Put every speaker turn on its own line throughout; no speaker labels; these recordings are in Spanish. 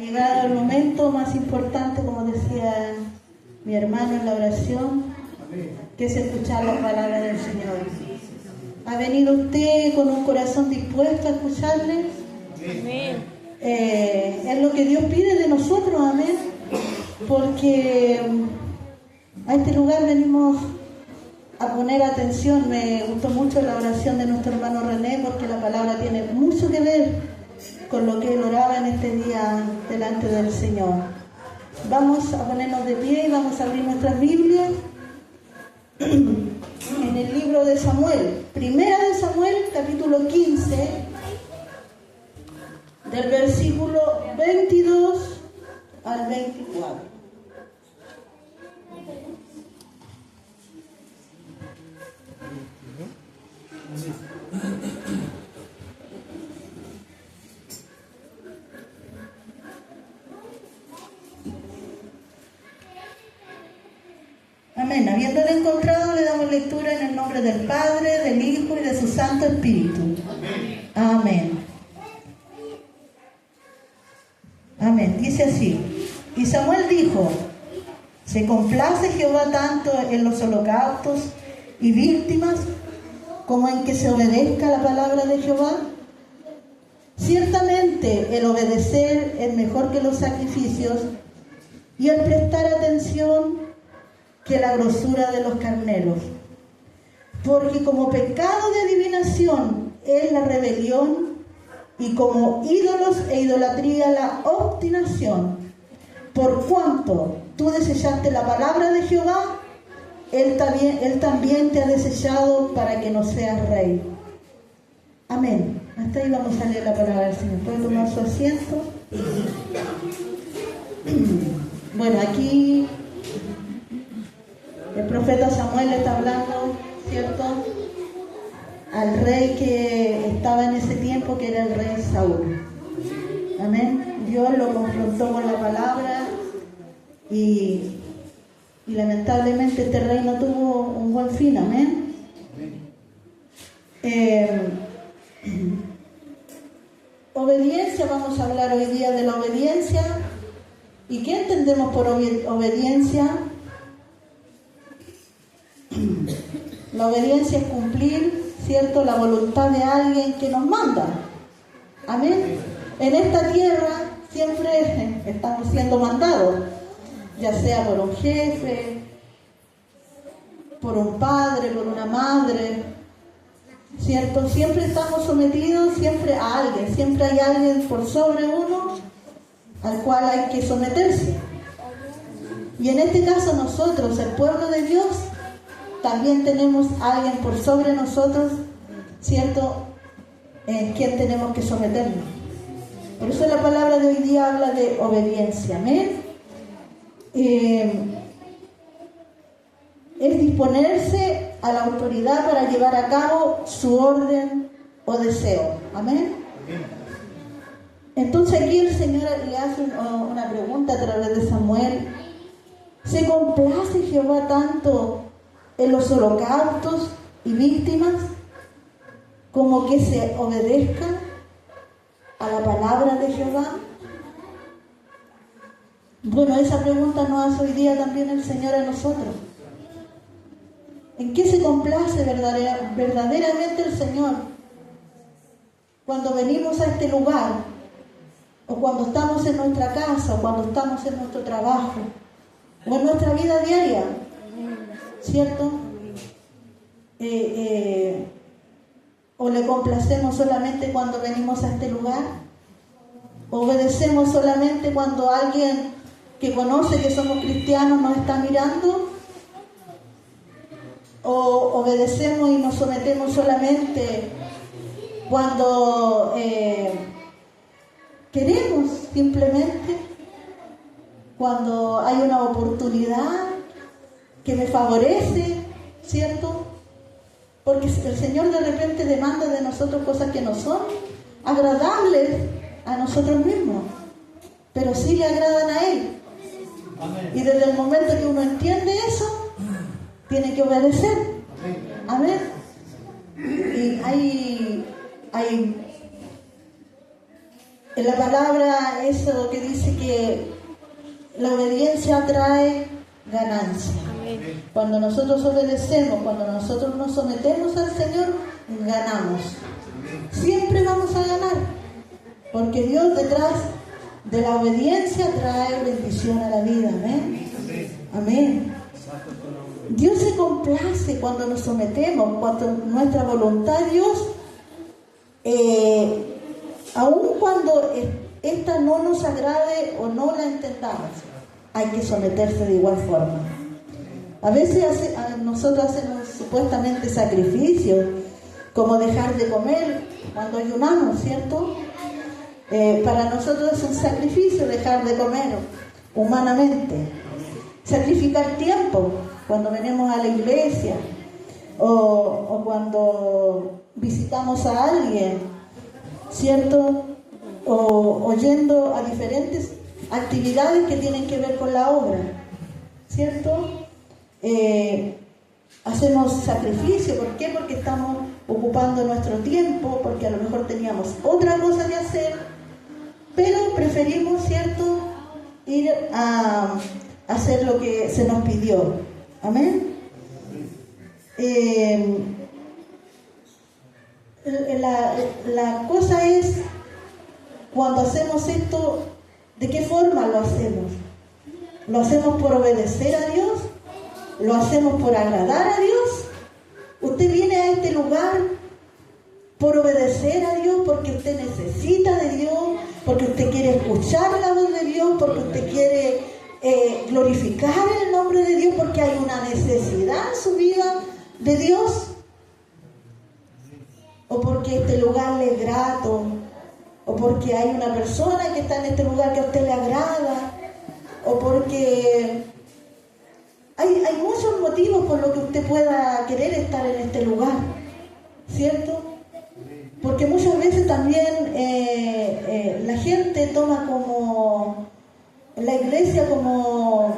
Llegado el momento más importante, como decía mi hermano en la oración, que es escuchar la palabra del Señor. ¿Ha venido usted con un corazón dispuesto a escucharle? Amén. Es lo que Dios pide de nosotros, amén. Porque a este lugar venimos a poner atención. Me gustó mucho la oración de nuestro hermano René, porque la palabra tiene mucho que ver con lo que él oraba en este día delante del Señor. Vamos a ponernos de pie y vamos a abrir nuestras Biblias en el libro de Samuel, Primera de Samuel, capítulo 15, del versículo 22 al 24. Amén. Habiéndolo encontrado, le damos lectura en el nombre del Padre, del Hijo y de su Santo Espíritu. Amén. Amén. Dice así: y Samuel dijo: ¿se complace Jehová tanto en los holocaustos y víctimas como en que se obedezca la palabra de Jehová? Ciertamente el obedecer es mejor que los sacrificios, y el prestar atención que la grosura de los carneros. Porque como pecado de adivinación es la rebelión, y como ídolos e idolatría la obstinación. Por cuanto tú desechaste la palabra de Jehová, Él también te ha desechado para que no seas rey. Amén. Hasta ahí vamos a leer la palabra del Señor. ¿Puede tomar su asiento? Bueno, aquí el profeta Samuel está hablando, ¿cierto?, al rey que estaba en ese tiempo, que era el rey Saúl. Amén. Dios lo confrontó con la palabra y lamentablemente este rey no tuvo un buen fin. Amén. Obediencia, vamos a hablar hoy día de la obediencia. ¿Y qué entendemos por obediencia? La obediencia es cumplir, ¿cierto?, la voluntad de alguien que nos manda. Amén. En esta tierra siempre estamos siendo mandados, ya sea por un jefe, por un padre, por una madre, ¿cierto? Siempre estamos sometidos siempre a alguien, siempre hay alguien por sobre uno al cual hay que someterse. Y en este caso nosotros, el pueblo de Dios, también tenemos a alguien por sobre nosotros, ¿cierto?, en quien tenemos que someternos. Por eso la palabra de hoy día habla de obediencia. Amén. Es disponerse a la autoridad para llevar a cabo su orden o deseo. Amén. Entonces aquí el Señor le hace una pregunta a través de Samuel. ¿Se complace Jehová tanto en los holocaustos y víctimas como que se obedezca a la palabra de Jehová? Bueno, esa pregunta nos hace hoy día también el Señor a nosotros. ¿En qué se complace verdaderamente el Señor cuando venimos a este lugar, o cuando estamos en nuestra casa, o cuando estamos en nuestro trabajo, o en nuestra vida diaria? ¿Cierto? ¿O le complacemos solamente cuando venimos a este lugar? ¿Obedecemos solamente cuando alguien que conoce que somos cristianos nos está mirando? ¿O obedecemos y nos sometemos solamente cuando queremos, simplemente cuando hay una oportunidad que me favorece, ¿cierto? Porque el Señor de repente demanda de nosotros cosas que no son agradables a nosotros mismos, pero sí le agradan a Él. Amén. Y desde el momento que uno entiende eso, tiene que obedecer. Amén. Y hay En la palabra eso que dice que la obediencia trae ganancia. Cuando nosotros obedecemos, cuando nosotros nos sometemos al Señor, ganamos. Siempre vamos a ganar, porque Dios detrás de la obediencia trae bendición a la vida. Amén. Amén. Dios se complace cuando nos sometemos, cuando nuestra voluntad a Dios, aun cuando esta no nos agrade o no la entendamos, hay que someterse de igual forma. A veces nosotros hacemos supuestamente sacrificios, como dejar de comer cuando ayunamos, ¿cierto? Para nosotros es un sacrificio dejar de comer humanamente. Sacrificar tiempo cuando venimos a la iglesia o cuando visitamos a alguien, ¿cierto? O yendo a diferentes actividades que tienen que ver con la obra, ¿cierto? Hacemos sacrificio. ¿Por qué? Porque estamos ocupando nuestro tiempo, porque a lo mejor teníamos otra cosa que hacer, pero preferimos, ¿cierto?, ir a hacer lo que se nos pidió. Amén. La cosa es, cuando hacemos esto, ¿de qué forma lo hacemos? ¿Lo hacemos por obedecer a Dios? ¿Lo hacemos por agradar a Dios? Usted viene a este lugar por obedecer a Dios, porque usted necesita de Dios, porque usted quiere escuchar la voz de Dios, porque usted quiere glorificar el nombre de Dios, porque hay una necesidad en su vida de Dios, o porque este lugar le es grato, o porque hay una persona que está en este lugar que a usted le agrada, o porque hay muchos motivos por los que usted pueda querer estar en este lugar, ¿cierto? Porque muchas veces también la gente toma como la iglesia como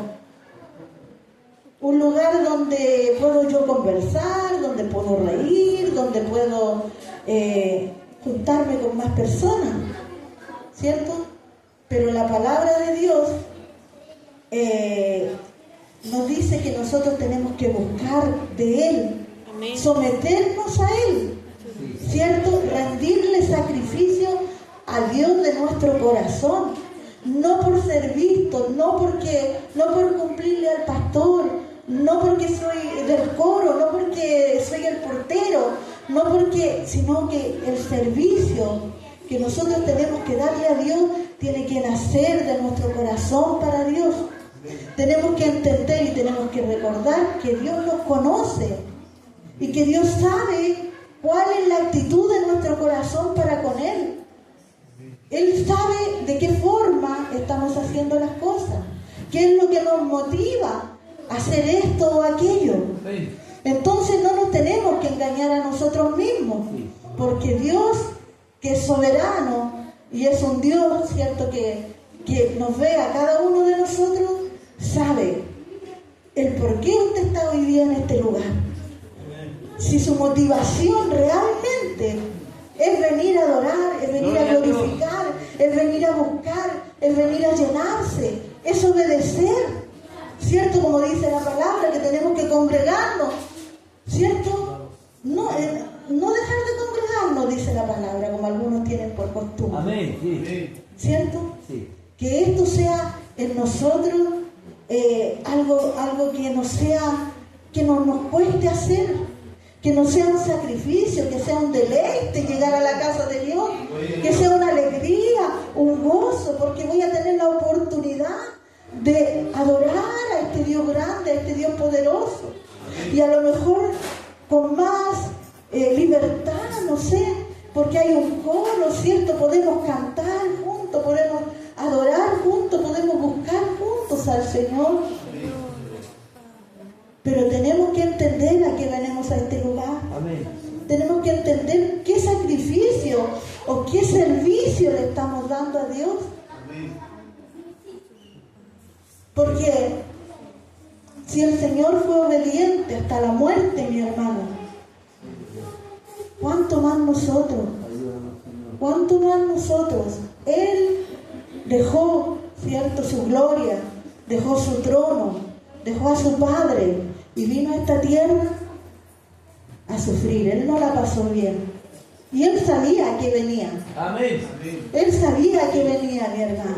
un lugar donde puedo yo conversar, donde puedo reír, donde puedo juntarme con más personas, ¿cierto? Pero la palabra de Dios nos dice que nosotros tenemos que buscar de Él, amén, someternos a Él, ¿cierto? Rendirle sacrificio a Dios de nuestro corazón, no por ser visto, no por cumplirle al pastor, no porque soy del coro, no porque soy el portero, sino que el servicio que nosotros tenemos que darle a Dios tiene que nacer de nuestro corazón para Dios. Tenemos que entender y tenemos que recordar que Dios nos conoce y que Dios sabe cuál es la actitud de nuestro corazón para con Él. Él sabe de qué forma estamos haciendo las cosas, qué es lo que nos motiva a hacer esto o aquello. Entonces no nos tenemos que engañar a nosotros mismos, porque Dios, que es soberano y es un Dios, ¿cierto?, que nos ve a cada uno de nosotros, sabe el por qué usted está hoy día en este lugar. Si su motivación realmente es venir a adorar, es venir a glorificar, es venir a buscar, es venir a llenarse, es obedecer, ¿cierto? Como dice la palabra, que tenemos que congregarnos, ¿cierto? No dejar de congregarnos, dice la palabra, como algunos tienen por costumbre. Amén. Sí. ¿Cierto? Sí. Que esto sea en nosotros algo que no sea, que no nos cueste hacer, que no sea un sacrificio, que sea un deleite llegar a la casa de Dios, que sea una alegría, un gozo, porque voy a tener la oportunidad de adorar a este Dios grande, a este Dios poderoso, y a lo mejor con más libertad, no sé, porque hay un coro, ¿cierto? Podemos cantar juntos, podemos adorar juntos, podemos buscar juntos al Señor. Pero tenemos que entender a qué venimos a este lugar. Amén. Tenemos que entender qué sacrificio o qué servicio le estamos dando a Dios. Amén. Porque si el Señor fue obediente hasta la muerte, mi hermano, ¿cuánto más nosotros? ¿Cuánto más nosotros? Él dejó, ¿cierto?, su gloria, dejó su trono, dejó a su Padre y vino a esta tierra a sufrir. Él no la pasó bien. Y Él sabía que venía.
Amén.
Él sabía que venía, mi hermano.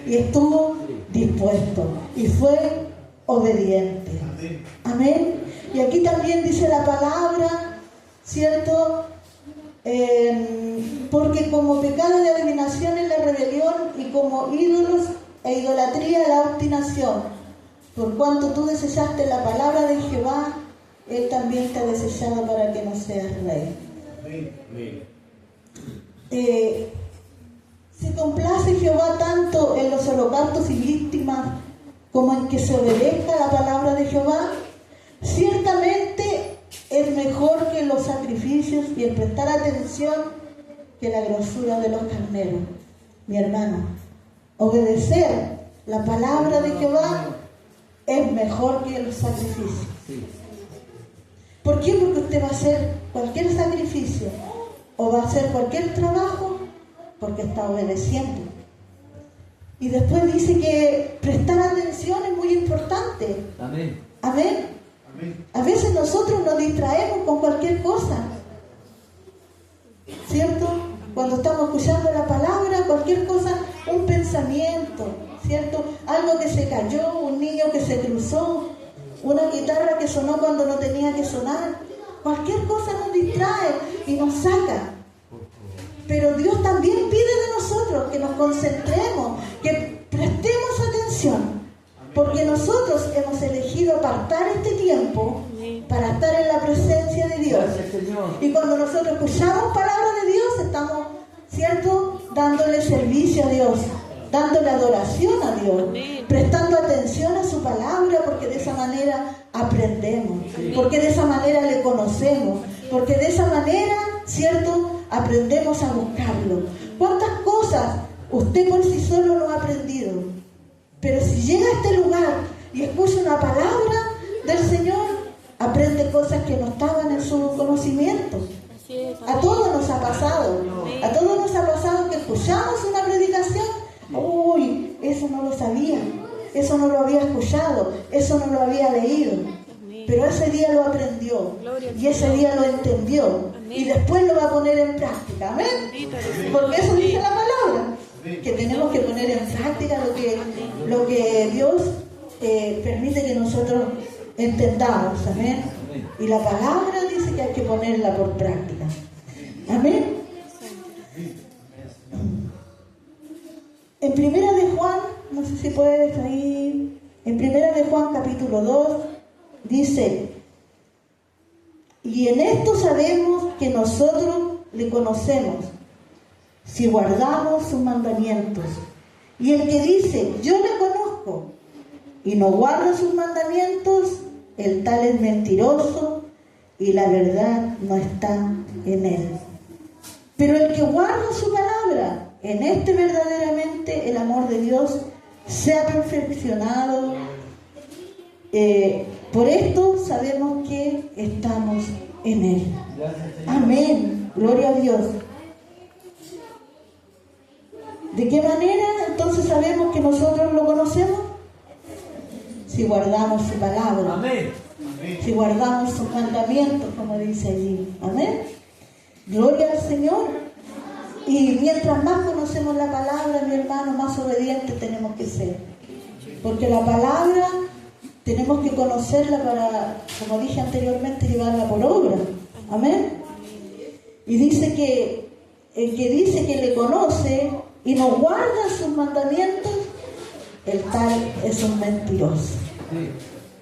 Y estuvo dispuesto. Y fue obediente. Amén. Y aquí también dice la palabra, ¿cierto? Porque como pecado de adivinación es la rebelión y como ídolos e idolatría la obstinación. Por cuanto tú desechaste la palabra de Jehová, Él también te ha desechado para que no seas rey. Se complace Jehová tanto en los holocaustos y víctimas como en que se obedezca la palabra de Jehová. Ciertamente es mejor que los sacrificios y el prestar atención que la grosura de los carneros. Mi hermano, obedecer la palabra de Jehová es mejor que los sacrificios. ¿Por qué? Porque usted va a hacer cualquier sacrificio o va a hacer cualquier trabajo porque está obedeciendo. Y después dice que prestar atención es muy importante.
Amén.
Amén. A veces nosotros nos distraemos con cualquier cosa, ¿cierto? Cuando estamos escuchando la palabra, cualquier cosa, un pensamiento, ¿cierto? Algo que se cayó, un niño que se cruzó, una guitarra que sonó cuando no tenía que sonar. Cualquier cosa nos distrae y nos saca. Pero Dios también pide de nosotros que nos concentremos, que prestemos atención. Porque nosotros hemos elegido apartar este tiempo para estar en la presencia de Dios. Y cuando nosotros escuchamos palabra de Dios, estamos, ¿cierto?, dándole servicio a Dios, dándole adoración a Dios, prestando atención a su palabra, porque de esa manera aprendemos, porque de esa manera le conocemos, porque de esa manera, ¿cierto?, aprendemos a buscarlo. ¿Cuántas cosas usted por sí solo no ha aprendido? Pero si llega a este lugar y escucha una palabra del Señor, aprende cosas que no estaban en su conocimiento. A todos nos ha pasado. A todos nos ha pasado que escuchamos una predicación. Uy, eso no lo sabía. Eso no lo había escuchado. Eso no lo había leído. Pero ese día lo aprendió. Y ese día lo entendió. Y después lo va a poner en práctica. Amén. Porque eso dice la palabra. Que tenemos que poner en práctica lo que Dios permite que nosotros entendamos. Amén. Y la palabra dice que hay que ponerla por práctica. Amén. En Primera de Juan, no sé si puedes ahí, en Primera de Juan capítulo 2, dice: y en esto sabemos que nosotros le conocemos, si guardamos sus mandamientos. Y el que dice, yo le conozco, y no guarda sus mandamientos, el tal es mentiroso, y la verdad no está en él. Pero el que guarda su palabra, en este verdaderamente el amor de Dios se ha perfeccionado. Por esto sabemos que estamos en él. Amén. Gloria a Dios. ¿De qué manera entonces sabemos que nosotros lo conocemos? Si guardamos su palabra.
Amén.
Si guardamos sus mandamientos, como dice allí. Amén. Gloria al Señor. Y mientras más conocemos la palabra, mi hermano, más obedientes tenemos que ser. Porque la palabra tenemos que conocerla para, como dije anteriormente, llevarla por obra. Amén. Y dice que el que dice que le conoce y no guarda sus mandamientos, el tal es un mentiroso.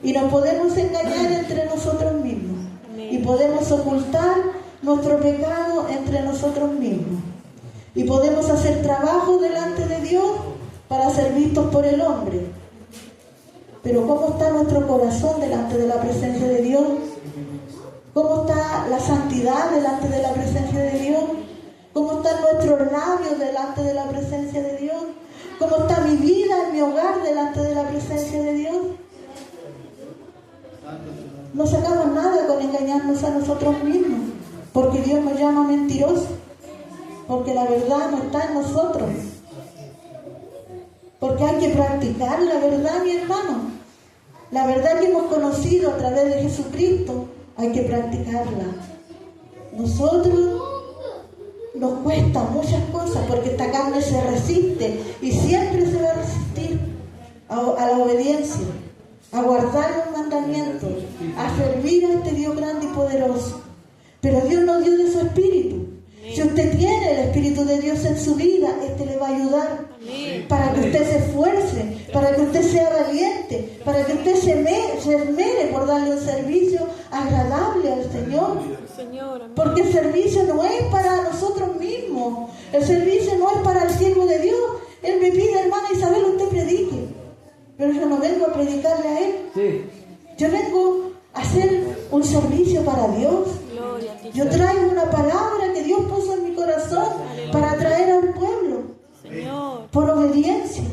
Y nos podemos engañar entre nosotros mismos. Y podemos ocultar nuestro pecado entre nosotros mismos. Y podemos hacer trabajo delante de Dios para ser vistos por el hombre. Pero ¿cómo está nuestro corazón delante de la presencia de Dios? ¿Cómo está la santidad delante de la presencia de Dios? ¿Cómo están nuestros labios delante de la presencia de Dios? ¿Cómo está mi vida en mi hogar delante de la presencia de Dios? No sacamos nada con engañarnos a nosotros mismos, porque Dios nos llama mentirosos, porque la verdad no está en nosotros. Porque hay que practicar la verdad, mi hermano. La verdad que hemos conocido a través de Jesucristo, hay que practicarla. Nosotros nos cuesta muchas cosas porque esta carne se resiste y siempre se va a resistir a la obediencia, a guardar los mandamientos, a servir a este Dios grande y poderoso. Pero Dios nos dio de su Espíritu. Si usted tiene el Espíritu de Dios en su vida, este le va a ayudar para que usted se esfuerce, para que usted sea valiente, para que usted se esmere por darle un servicio agradable al Señor. Porque el servicio no es para nosotros mismos, el servicio no es para el siervo de Dios. Él me pide, hermana Isabel, usted predique, pero yo no vengo a predicarle a él. Yo vengo a hacer un servicio para Dios. Yo traigo una palabra que Dios puso en mi corazón para traer al pueblo, por obediencia,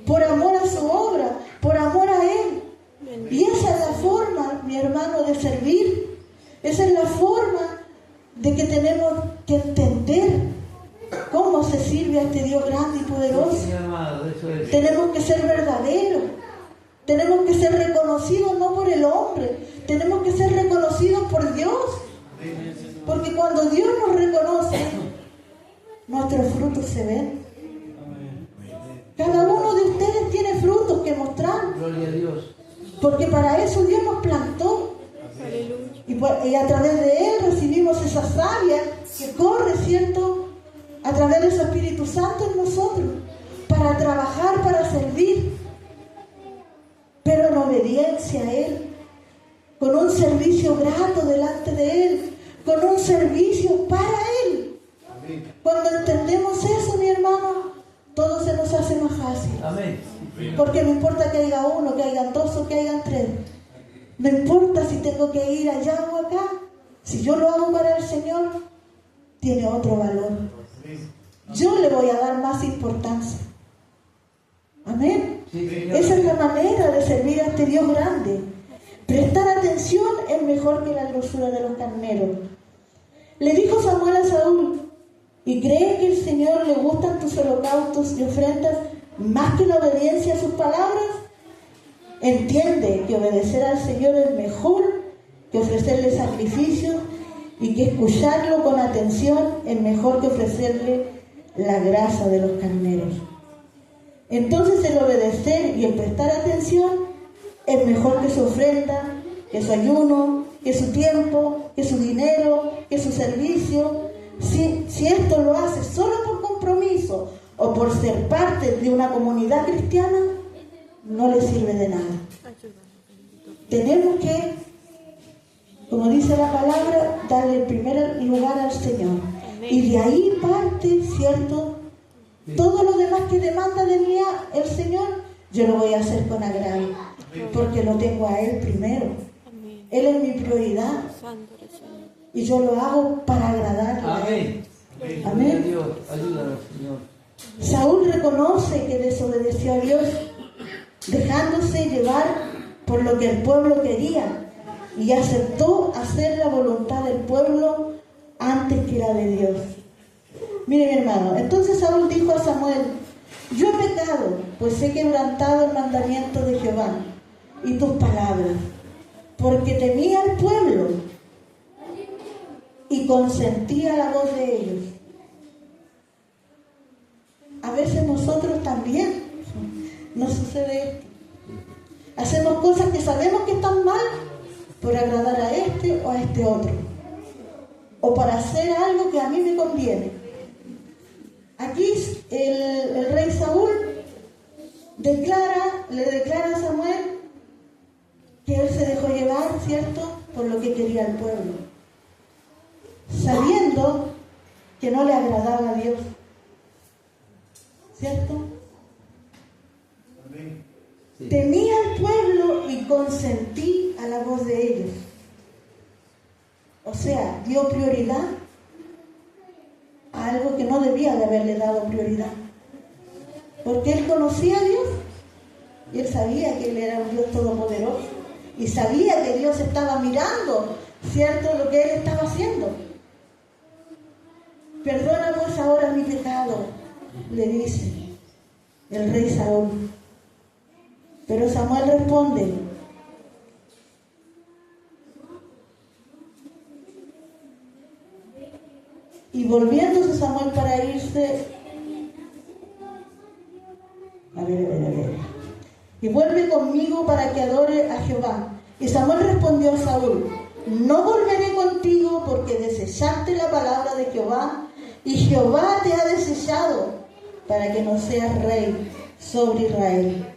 por amor a su obra, por amor a Él. Y esa es la forma, mi hermano, de servir. Esa es la forma de que tenemos que entender cómo se sirve a este Dios grande y poderoso. Tenemos que ser verdaderos. Tenemos que ser reconocidos no por el hombre, tenemos que ser reconocidos por Dios. Porque cuando Dios nos reconoce, nuestros frutos se ven. Cada uno de ustedes tiene frutos que mostrar.
Gloria a Dios.
Porque para eso Dios nos plantó. Y a través de Él recibimos esa savia que corre, ¿cierto? A través de su Espíritu Santo en nosotros. Para trabajar, para servir. Pero en obediencia a Él. Con un servicio grato delante de Él. Con un servicio para Él. Amén. Cuando entendemos eso, mi hermano, todo se nos hace más fácil.
Amén.
Porque no importa que haya uno, que hayan dos o que hayan tres. No importa si tengo que ir allá o acá. Si yo lo hago para el Señor, tiene otro valor. Yo le voy a dar más importancia. Amén. Sí, esa es la manera de servir a este Dios grande. Prestar atención es mejor que la grosura de los carneros. Le dijo Samuel a Saúl: ¿y crees que el Señor le gustan tus holocaustos y ofrendas más que la obediencia a sus palabras? Entiende que obedecer al Señor es mejor que ofrecerle sacrificios, y que escucharlo con atención es mejor que ofrecerle la grasa de los carneros. Entonces el obedecer y el prestar atención es mejor que su ofrenda, que su ayuno, que su tiempo, que su dinero, que su servicio. Si esto lo hace solo por compromiso o por ser parte de una comunidad cristiana, no le sirve de nada. Tenemos que, como dice la palabra, darle el primer lugar al Señor. Y de ahí parte, ¿cierto? Todo lo demás que demanda de mí el Señor, yo lo voy a hacer con agrado. Porque lo tengo a Él primero. Él es mi prioridad. Y yo lo hago para agradarle a Él. Amén.
Dios, ayúdanos, Señor.
Saúl reconoce que desobedeció a Dios, dejándose llevar por lo que el pueblo quería, y aceptó hacer la voluntad del pueblo antes que la de Dios. Mire, mi hermano, entonces Saúl dijo a Samuel: yo he pecado, pues he quebrantado el mandamiento de Jehová y tus palabras, porque temía al pueblo y consentía la voz de ellos. A veces nosotros también nos sucede esto. Hacemos cosas que sabemos que están mal por agradar a este o a este otro, o para hacer algo que a mí me conviene. Aquí el rey Saúl le declara a Samuel que él se dejó llevar, ¿cierto?, por lo que quería el pueblo, sabiendo que no le agradaba a Dios, ¿cierto? Sí. Temía al pueblo y consentí a la voz de ellos. O sea, dio prioridad a algo que no debía de haberle dado prioridad. Porque él conocía a Dios y él sabía que él era un Dios todopoderoso y sabía que Dios estaba mirando, ¿cierto?, lo que él estaba haciendo. Perdona pues ahora mi pecado, le dice. el rey Saúl. Pero Samuel responde: y volviéndose Samuel para irse, y vuelve conmigo para que adore a Jehová. Y Samuel respondió a Saúl: no volveré contigo, porque desechaste la palabra de Jehová, y Jehová te ha desechado para que no seas rey sobre Israel.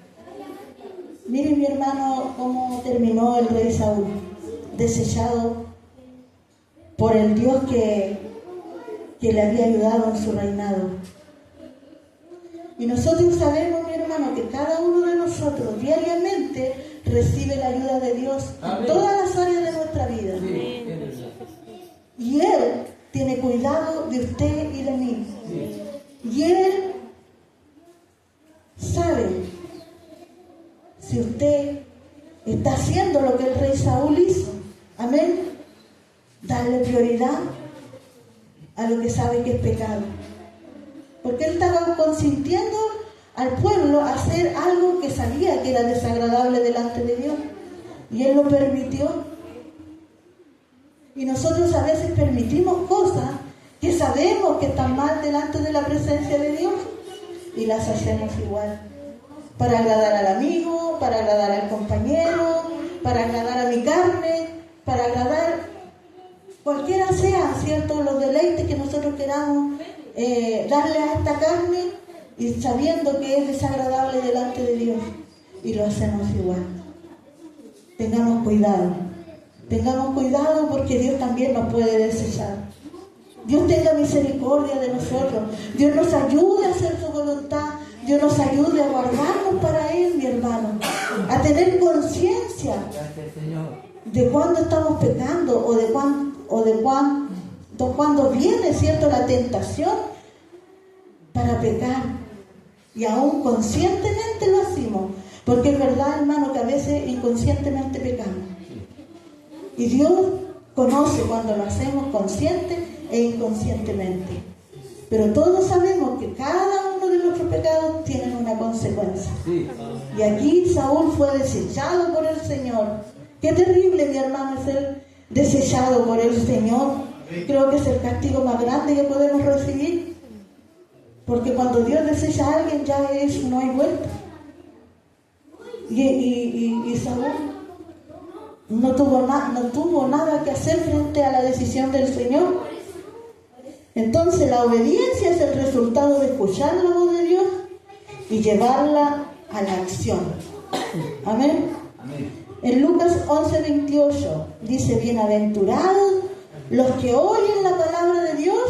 Miren, mi hermano, cómo terminó el rey Saúl, desechado por el Dios que le había ayudado en su reinado. Y nosotros sabemos, mi hermano, que cada uno de nosotros diariamente recibe la ayuda de Dios en todas las áreas de nuestra vida. Y Él tiene cuidado de usted y de mí. Y Él sabe si usted está haciendo lo que el rey Saúl hizo. Amén. Darle prioridad a lo que sabe que es pecado. Porque él estaba consintiendo al pueblo a hacer algo que sabía que era desagradable delante de Dios. Y él lo permitió. Y nosotros a veces permitimos cosas que sabemos que están mal delante de la presencia de Dios y las hacemos igual. Para agradar al amigo, para agradar al compañero, para agradar a mi carne, para agradar cualquiera sea, ¿cierto?, los deleites que nosotros queramos darle a esta carne, y sabiendo que es desagradable delante de Dios, y lo hacemos igual. Tengamos cuidado porque Dios también nos puede desechar. Dios tenga misericordia de nosotros. Dios nos ayude a hacer su voluntad. Dios nos ayude a guardarnos para Él, mi hermano, a tener conciencia de cuándo estamos pecando o de cuándo viene, ¿cierto?, la tentación para pecar. Y aún conscientemente lo hacemos, porque es verdad, hermano, que a veces inconscientemente pecamos. Y Dios conoce cuando lo hacemos consciente e inconscientemente. Pero todos sabemos que cada uno de nuestros pecados tienen una consecuencia. Y aquí Saúl fue desechado por el Señor. Qué terrible, mi hermano, es ser desechado por el Señor. Creo que es el castigo más grande que podemos recibir. Porque cuando Dios desecha a alguien, ya no hay vuelta. Y Saúl no tuvo nada que hacer frente a la decisión del Señor. Entonces la obediencia es el resultado de escuchar la voz de Dios y llevarla a la acción. Amén. En Lucas 11:28 dice: bienaventurados los que oyen la palabra de Dios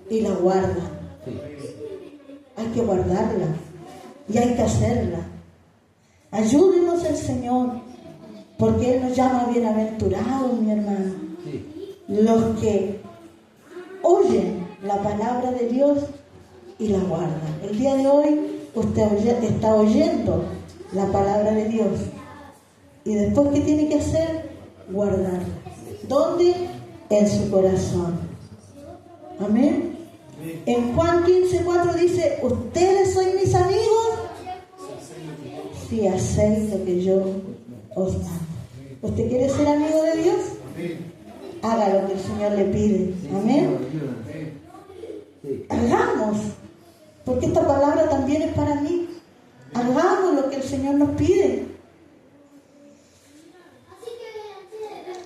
y la guardan. Hay que guardarla y hay que hacerla. Ayúdenos el Señor, porque Él nos llama bienaventurados, mi hermano. Los que oyen la palabra de Dios y la guardan. El día de hoy usted está oyendo la palabra de Dios. Y después, ¿qué tiene que hacer? Guardarla. ¿Dónde? En su corazón. Amén. En Juan 15:4 dice: ¿ustedes son mis amigos? Si hacéis lo que yo os amo. ¿Usted quiere ser amigo de Dios? Haga lo que el Señor le pide. Amén. Hagamos, porque esta palabra también es para mí. Hagamos lo que el Señor nos pide.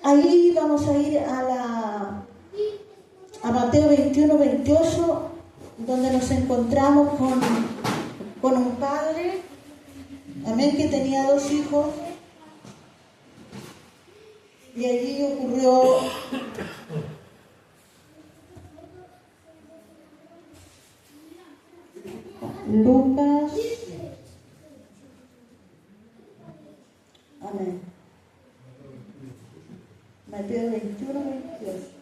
Ahí vamos a ir a Mateo 21:28, donde nos encontramos con un padre, amén, que tenía 2 hijos. Y allí ocurrió Lucas, amén, Mateo 21:28.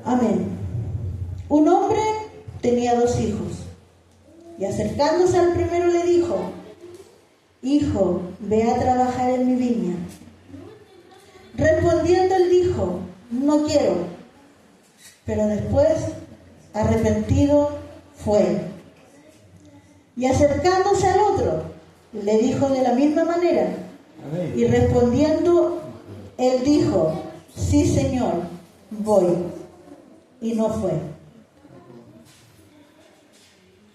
Amén. Un hombre tenía 2 hijos, y acercándose al primero le dijo: hijo, ve a trabajar en mi viña. Respondiendo él dijo, no quiero. Pero después, arrepentido, fue. Y acercándose al otro, le dijo de la misma manera.
Amén.
Y respondiendo, él dijo, sí, Señor, voy. Y no fue.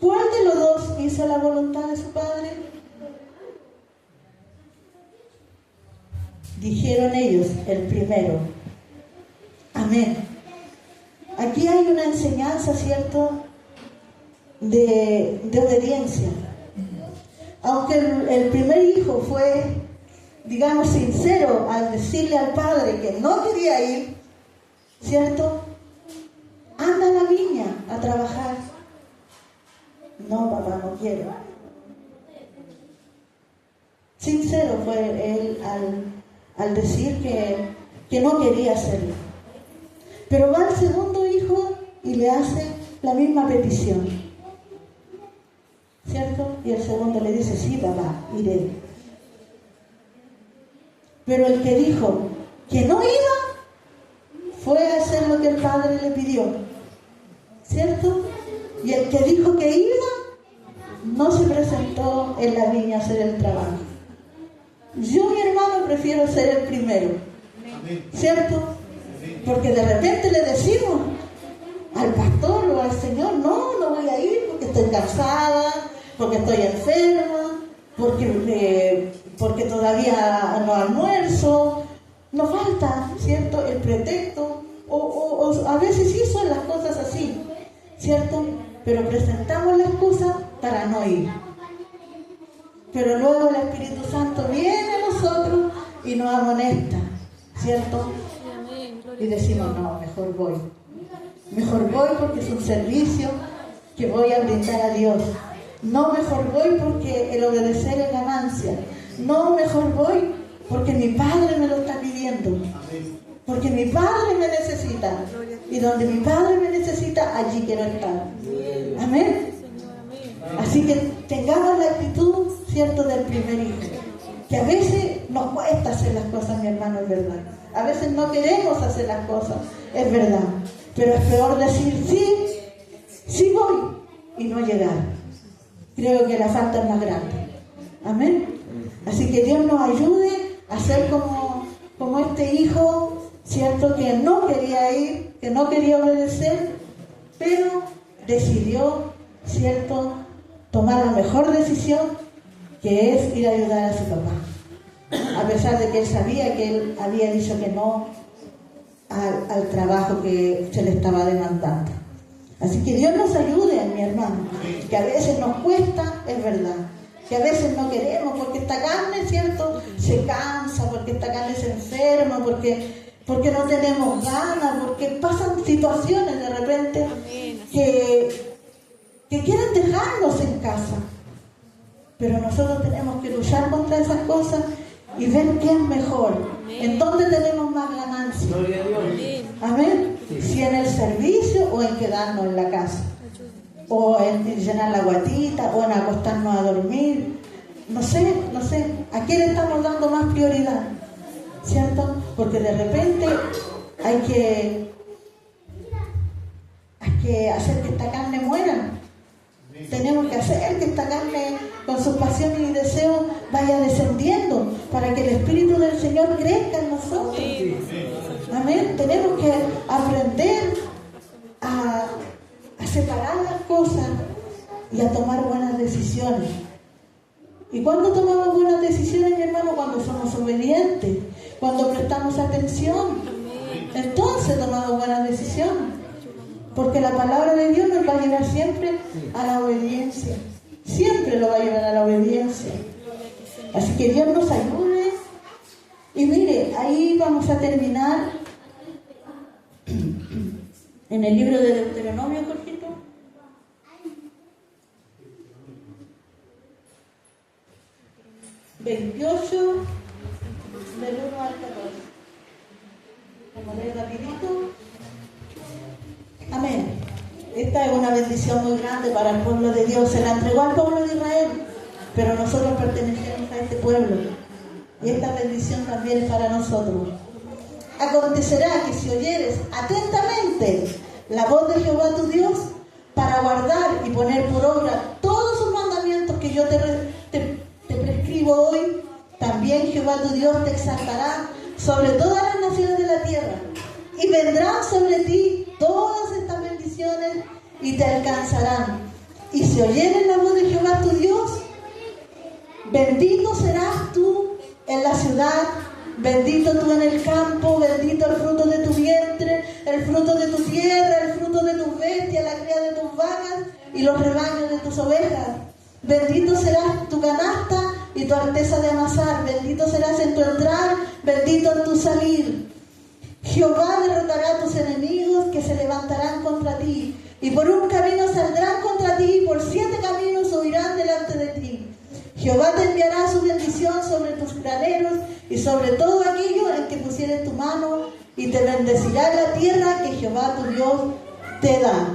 ¿Cuál de los dos hizo la voluntad de su padre? Dijeron ellos, el primero. Amén. Aquí hay una enseñanza, ¿cierto?, de obediencia. Aunque el primer hijo fue, digamos, sincero al decirle al padre que no quería ir, ¿cierto? Anda a la viña a trabajar. No, papá, no quiero. Sincero fue él al decir que no quería hacerlo. Pero va el segundo hijo y le hace la misma petición, ¿cierto? Y el segundo le dice, sí, papá, iré. Pero el que dijo que no iba, fue a hacer lo que el padre le pidió, ¿cierto? Y el que dijo que iba, no se presentó en la viña a hacer el trabajo. Yo, mi hermano, prefiero ser el primero, ¿cierto? Porque de repente le decimos al pastor o al Señor, no voy a ir porque estoy cansada, porque estoy enferma, porque todavía no almuerzo. Nos falta, ¿cierto?, el pretexto, o a veces sí son las cosas así, ¿cierto? Pero presentamos la excusa para no ir. Pero luego el Espíritu Santo viene a nosotros y nos amonesta, ¿cierto? Y decimos, no, mejor voy. Mejor voy porque es un servicio que voy a brindar a Dios. No, mejor voy porque el obedecer es ganancia. No, mejor voy porque mi Padre me lo está pidiendo. Porque mi Padre me necesita. Y donde mi Padre me necesita, allí quiero estar. Amén. Así que tengamos la actitud, ¿cierto?, del primer hijo. Que a veces nos cuesta hacer las cosas, mi hermano, es verdad. A veces no queremos hacer las cosas, es verdad. Pero es peor decir sí voy y no llegar. Creo que la falta es más grande. Amén. Así que Dios nos ayude a ser como este hijo, ¿cierto?, que no quería ir, que no quería obedecer, pero decidió, ¿cierto?, tomar la mejor decisión, que es ir a ayudar a su papá. A pesar de que él sabía que él había dicho que no al trabajo que se le estaba demandando. Así que Dios nos ayude, mi hermano, que a veces nos cuesta, es verdad, que a veces no queremos, porque esta carne, ¿cierto?, se cansa, porque esta carne se enferma, porque no tenemos ganas, porque pasan situaciones de repente que quieren dejarnos en casa. Pero nosotros tenemos que luchar contra esas cosas y ver qué es mejor, en dónde tenemos más ganancia.
Gloria a Dios.
Amén. Si en el servicio o en quedarnos en la casa, o en llenar la guatita, o en acostarnos a dormir. No sé, ¿a qué le estamos dando más prioridad? ¿Cierto? Porque de repente hay que hacer que esta carne muera. Tenemos que hacer que esta carne, con sus pasiones y deseos, vaya descendiendo para que el Espíritu del Señor crezca en nosotros. Amén. Tenemos que aprender a separar las cosas y a tomar buenas decisiones. ¿Y cuándo tomamos buenas decisiones, mi hermano? Cuando somos obedientes, cuando prestamos atención. Entonces tomamos buenas decisiones. Porque la palabra de Dios nos va a llevar siempre a la obediencia. Siempre lo va a llevar a la obediencia. Así que Dios nos ayude. Y mire, ahí vamos a terminar en el libro de Deuteronomio, Jorgito. ...28, del 1 al 14. Como leer rapidito. Amén. Esta es una bendición muy grande para el pueblo de Dios. Se la entregó al pueblo de Israel, pero nosotros pertenecemos a este pueblo. Y esta bendición también es para nosotros. Acontecerá que si oyeres atentamente la voz de Jehová tu Dios, para guardar y poner por obra todos sus mandamientos que yo te prescribo hoy, también Jehová tu Dios te exaltará sobre todas las naciones de la tierra, y vendrán sobre ti todas estas bendiciones y te alcanzarán. Y si oyeres la voz de Jehová tu Dios, bendito serás tú en la ciudad, bendito tú en el campo, bendito el fruto de tu vientre, el fruto de tu tierra, el fruto de tus bestias, la cría de tus vacas y los rebaños de tus ovejas. Bendito serás tu canasta y tu arteza de amasar, bendito serás en tu entrar, bendito en tu salir. Jehová derrotará a tus enemigos que se levantarán contra ti, y por un camino saldrán contra ti, y por 7 caminos huirán delante de ti. Jehová te enviará su bendición sobre tus graneros y sobre todo aquello en que pusieres tu mano, y te bendecirá la tierra que Jehová tu Dios te da.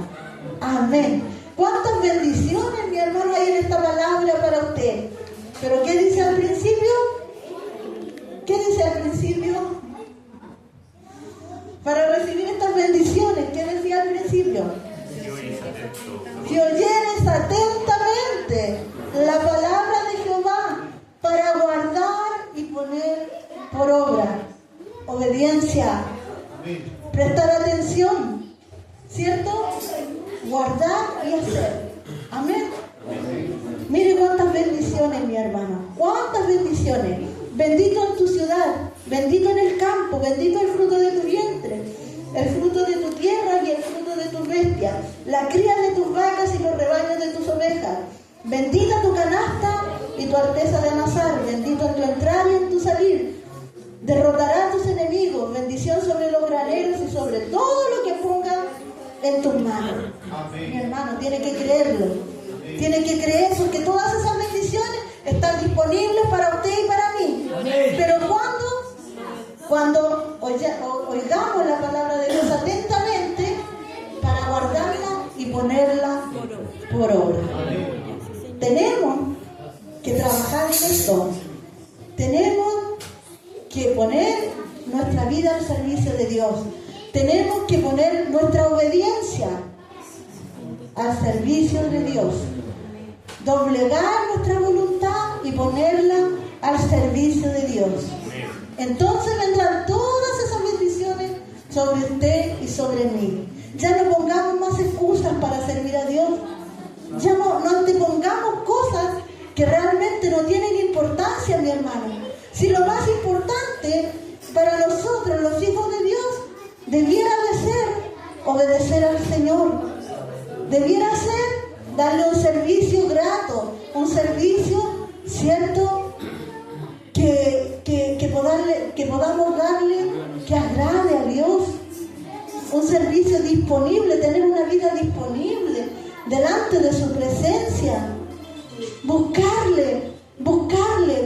Amén. ¿Cuántas bendiciones, mi hermano, hay en esta palabra para usted? ¿Pero qué dice al principio? ¿Qué dice al principio? Para recibir estas bendiciones, ¿qué decía al principio? Si oyeres atentamente la palabra de Jehová para guardar y poner por obra. Obediencia. Prestar atención. ¿Cierto? Guardar y hacer. Amén. Mire cuántas bendiciones, mi hermano. Cuántas bendiciones. Bendito en tu ciudad, bendito en el campo, bendito el fruto de tu vientre, el fruto de tu tierra y el fruto de tus bestias, la cría de tus vacas y los rebaños de tus ovejas. Bendita tu canasta y tu arteza de amasar, bendito en tu entrar y en tu salir. Derrotará a tus enemigos, bendición sobre los graneros y sobre todo lo que pongas en tus manos. Mi hermano, tiene que creerlo. Tiene que creer, porque todas esas bendiciones están disponibles para usted y para mí. Pero cuando oigamos la palabra de Dios atentamente, para guardarla y ponerla por obra. Tenemos que trabajar en esto. Tenemos que poner nuestra vida al servicio de Dios. Tenemos que poner nuestra obediencia al servicio de Dios. Doblegar nuestra voluntad y ponerla al servicio de Dios. Entonces vendrán todas esas bendiciones sobre usted y sobre mí. Ya no pongamos más excusas para servir a Dios. Ya no antepongamos cosas que realmente no tienen importancia, mi hermano. Si lo más importante para nosotros, los hijos de Dios, debiera de ser obedecer al Señor. Debiera ser darle un servicio grato, un servicio, ¿cierto? Que podamos darle, que agrade a Dios. Un servicio disponible, tener una vida disponible delante de su presencia. Buscarle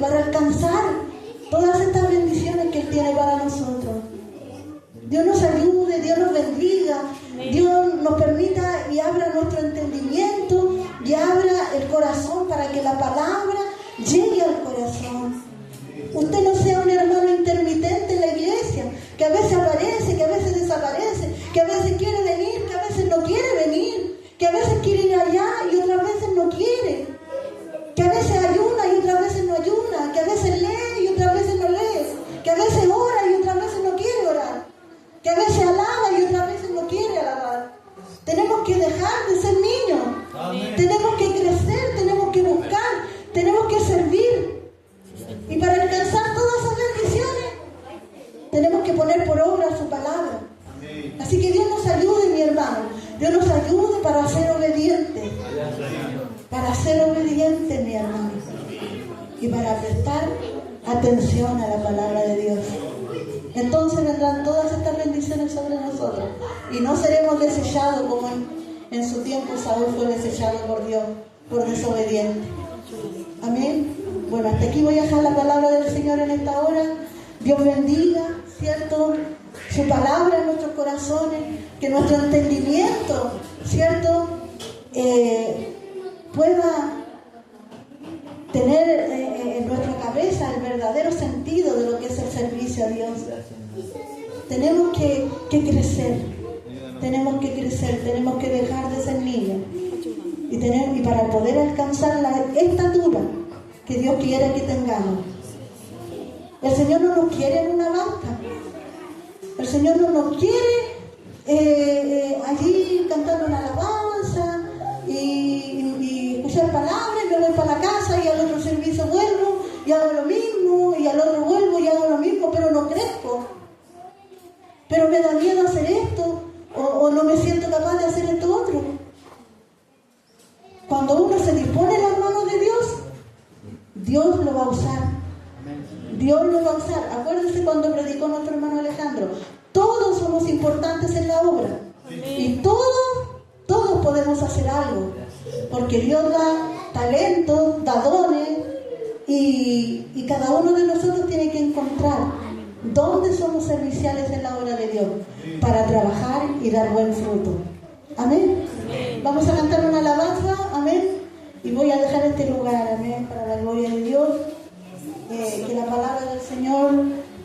para alcanzar todas estas bendiciones que Él tiene para nosotros. Dios nos ayude, Dios nos bendiga, Dios nos permita y abra nuestro entendimiento y abra el corazón para que la palabra llegue al corazón. Usted no sea un hermano intermitente en la iglesia, que a veces aparece, que a veces desaparece, que a veces quiere venir, que a veces no quiere venir, que a veces quiere ir allá y otras veces no quiere, que a veces ayuna y otras veces no ayuna, que a veces lee y otras veces no lee, que a veces ora y otras veces no quiere orar, que a veces alaba y otras veces no quiere alabar. Tenemos que dejar de ser niños. Amén. Tenemos que crecer, tenemos que buscar, tenemos que servir. Y para alcanzar todas esas bendiciones, tenemos que poner por obra su palabra. Amén. Así que Dios nos ayude, mi hermano. Dios nos ayude para ser obedientes. Para ser obedientes, mi hermano. Y para prestar atención a la palabra de Dios. Entonces vendrán todas estas bendiciones sobre nosotros. Y no seremos desechados como en su tiempo Saúl fue desechado por Dios, por desobediente. Amén. Bueno, hasta aquí voy a dejar la palabra del Señor en esta hora. Dios bendiga, ¿cierto? Su palabra en nuestros corazones, que nuestro entendimiento, ¿cierto? Pueda tener en nuestra cabeza el verdadero sentido de lo que es el servicio a Dios. tenemos que crecer. Tenemos que crecer, tenemos que dejar de ser niños. Y para poder alcanzar la estatura que Dios quiere que tengamos. El Señor no nos quiere en una banca. El Señor no nos quiere allí cantando una alabanza y escuchar palabras, y me voy para la casa y al otro servicio vuelvo y hago lo mismo, y al otro vuelvo y hago lo mismo, pero no crezco. Pero me da miedo hacer esto, o no me siento capaz de hacer esto otro. Cuando uno se dispone en las manos de Dios, Dios lo va a usar. Dios lo va a usar. Acuérdense cuando predicó nuestro hermano Alejandro. Todos somos importantes en la obra. Y todos podemos hacer algo. Porque Dios da talentos, da dones. Y cada uno de nosotros tiene que encontrar dónde somos serviciales en la obra de Dios. Para trabajar y dar buen fruto. Amén. Vamos a cantar una alabanza. Amén. Y voy a dejar este lugar. Amén. Para la gloria de Dios. Que la palabra del Señor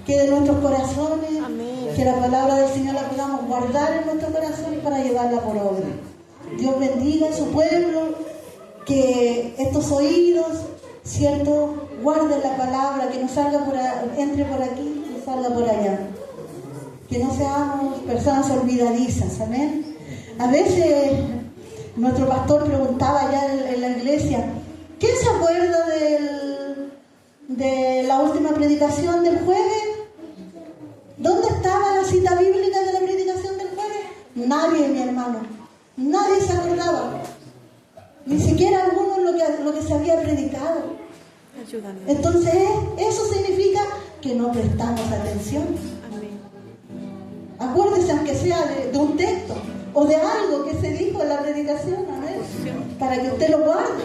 quede en nuestros corazones. Amén. Que la palabra del Señor la podamos guardar en nuestros corazones para llevarla por obra. Dios bendiga a su pueblo. Que estos oídos, ¿cierto?, guarden la palabra. Que no salga entre por aquí, que salga por allá. Que no seamos personas olvidadizas. Amén. A veces nuestro pastor preguntaba allá en la iglesia: ¿quién se acuerda de la última predicación del jueves? ¿Dónde estaba la cita bíblica de la predicación del jueves? Nadie, mi hermano. Nadie se acordaba. Ni siquiera algunos lo que se había predicado. Ayúdame. Entonces, eso significa que no prestamos atención. Amén. Acuérdese, aunque sea de un texto o de algo que se dijo en la predicación, amén, para que usted lo guarde.